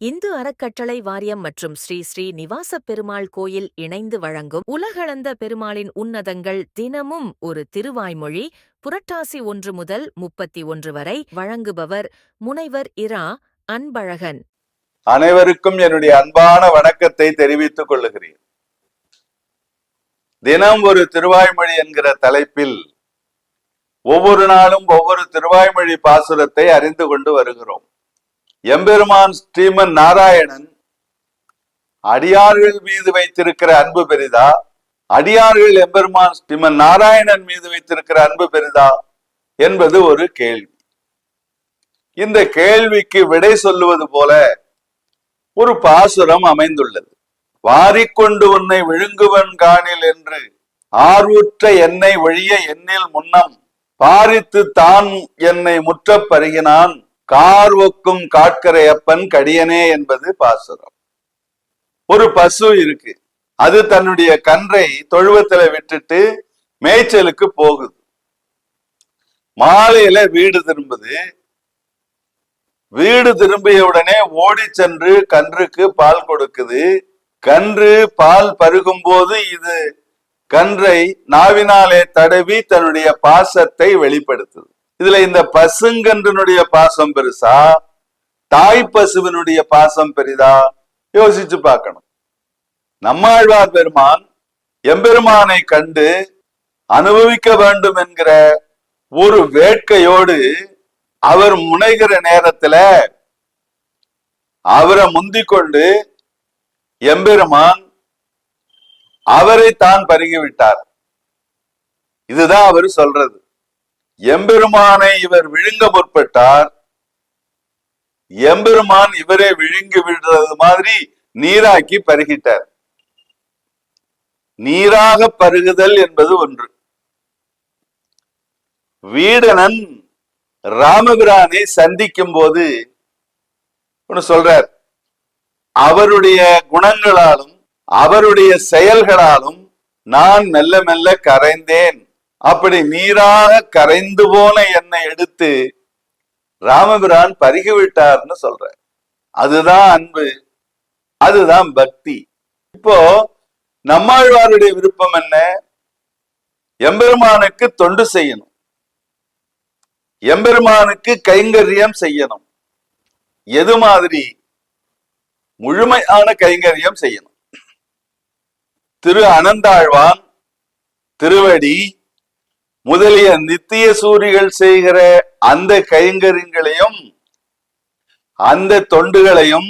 இந்து அறக்கட்டளை வாரியம் மற்றும் ஸ்ரீ ஸ்ரீ நிவாச பெருமாள் கோயில் இணைந்து வழங்கும் உலகளந்த பெருமாளின் உன்னதங்கள் தினமும் ஒரு திருவாய்மொழி புரட்டாசி 1 முதல் 31 வரை வழங்குபவர் முனைவர் இரா அன்பழகன். அனைவருக்கும் என்னுடைய அன்பான வணக்கத்தை தெரிவித்துக் கொள்ளுகிறேன். தினம் ஒரு திருவாய்மொழி என்கிற தலைப்பில் ஒவ்வொரு நாளும் ஒவ்வொரு திருவாய்மொழி பாசுரத்தை அறிந்து கொண்டு வருகிறோம். எம்பெருமான் ஸ்ரீமன் நாராயணன் அடியார்கள் மீது வைத்திருக்கிற அன்பு பெரிதா, அடியார்கள் எம்பெருமான் ஸ்ரீமன் நாராயணன் மீது வைத்திருக்கிற அன்பு பெரிதா என்பது ஒரு கேள்வி. இந்த கேள்விக்கு விடை சொல்லுவது போல ஒரு பாசுரம் அமைந்துள்ளது. வாரிக்கொண்டு உன்னை விழுங்குவன் காணில் என்று ஆர்வுற்ற என்னை ஒழிய எண்ணில் முன்னம் பாரித்து தான் என்னை முற்ற பருகினான் கார்வொக்கும் காட்கரையப்பன் கடியனே என்பது பாசுரம். ஒரு பசு இருக்கு, அது தன்னுடைய கன்றை தொழுவத்துல விட்டுட்டு மேய்ச்சலுக்கு போகுது. மாலையில வீடு திரும்புது. வீடு திரும்பிய உடனே ஓடி சென்று கன்றுக்கு பால் கொடுக்குது. கன்று பால் பருகும் போது இது கன்றை நாவினாலே தடவி தன்னுடைய பாசத்தை வெளிப்படுத்துது. இதுல இந்த பசுங்கன்றனுடைய பாசம் பெருசா, தாய் பசுவினுடைய பாசம் பெரிதா? யோசிச்சு பார்க்கணும். நம்மாழ்வார் பெருமான் எம்பெருமானை கண்டு அனுபவிக்க வேண்டும் என்கிற ஒரு வேட்கையோடு அவர் முனைகிற நேரத்துல அவரை முந்திக்கொண்டு எம்பெருமான் அவரை தான் பருகிவிட்டார். இதுதான் அவர் சொல்றது. எம்பெருமானை இவர் விழுங்க முற்பட்டார், எம்பெருமான் இவரை விழுங்கி விடுறது மாதிரி நீராக்கி பருகிட்டார். நீராக பருகுதல் என்பது ஒன்று. வீடனன் ராமபிரானை சந்திக்கும் போது ஒன்று சொல்றார், அவருடைய குணங்களாலும் அவருடைய செயல்களாலும் நான் மெல்ல மெல்ல கரைந்தேன். அப்படி நீராக கரைந்து போன என்னை எடுத்து ராமபிரான் பருகிவிட்டார்னு சொல்ற. அதுதான் அன்பு, அதுதான் பக்தி. இப்போ நம்மாழ்வாருடைய விருப்பம் என்ன? எம்பெருமானுக்கு தொண்டு செய்யணும், எம்பெருமானுக்கு கைங்கரியம் செய்யணும். எது மாதிரி? முழுமையான கைங்கரியம் செய்யணும். திரு அனந்தாழ்வான் திருவடி முதலிய நித்திய சூரிகள் செய்கிற அந்த கைங்கரியங்களையும் அந்த தொண்டுகளையும்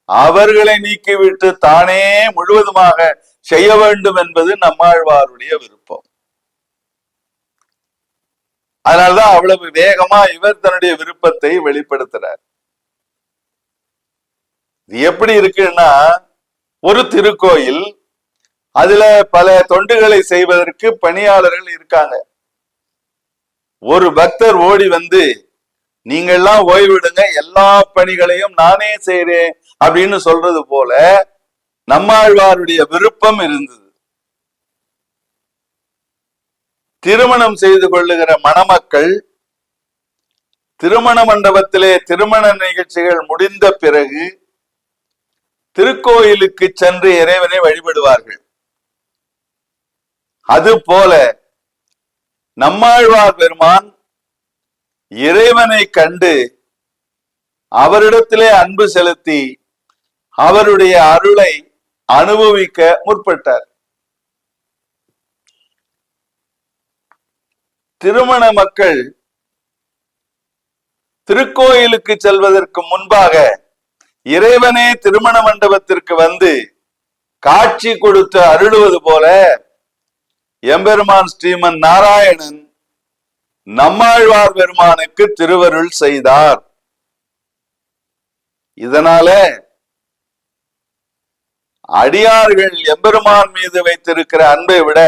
அவர்களை நீக்கிவிட்டு தானே முழுவதுமாக செய்ய வேண்டும் என்பது நம்மாழ்வாருடைய விருப்பம். அதனால்தான் அவ்வளவு வேகமா இவர் தன்னுடைய விருப்பத்தை வெளிப்படுத்துறார். இது எப்படி இருக்குன்னா, ஒரு திருக்கோயில், அதுல பல தொண்டுகளை செய்வதற்கு பணியாளர்கள் இருக்காங்க. ஒரு பக்தர் ஓடி வந்து நீங்கள்லாம் ஓய்விடுங்க, எல்லா பணிகளையும் நானே செய்றேன் அப்படின்னு சொல்றது போல நம்மாழ்வாருடைய விருப்பம் இருந்தது. திருமணம் செய்து கொள்ளுகிற மணமக்கள் திருமண மண்டபத்திலே திருமண நிகழ்ச்சிகள் முடிந்த பிறகு திருக்கோயிலுக்கு சென்று இறைவனை வழிபடுவார்கள். அது போல நம்மாழ்வார் பெருமான் இறைவனை கண்டு அவரிடத்திலே அன்பு செலுத்தி அவருடைய அருளை அனுபவிக்க முற்பட்டார். திருமண மக்கள் திருக்கோயிலுக்கு செல்வதற்கு முன்பாக இறைவனே திருமண மண்டபத்திற்கு வந்து காட்சி கொடுத்து அருளுவது போல எம்பெருமான் ஸ்ரீமன் நாராயணன் நம்மாழ்வார் பெருமானுக்கு திருவருள் செய்தார். இதனால அடியார்கள் எம்பெருமான் மீது வைத்திருக்கிற அன்பை விட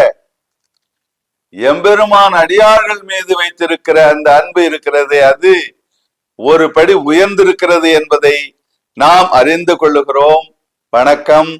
எம்பெருமான் அடியார்கள் மீது வைத்திருக்கிற அந்த அன்பு இருக்கிறது, அது ஒரு படி உயர்ந்திருக்கிறது என்பதை நாம் அறிந்து கொள்ளுகிறோம். வணக்கம்.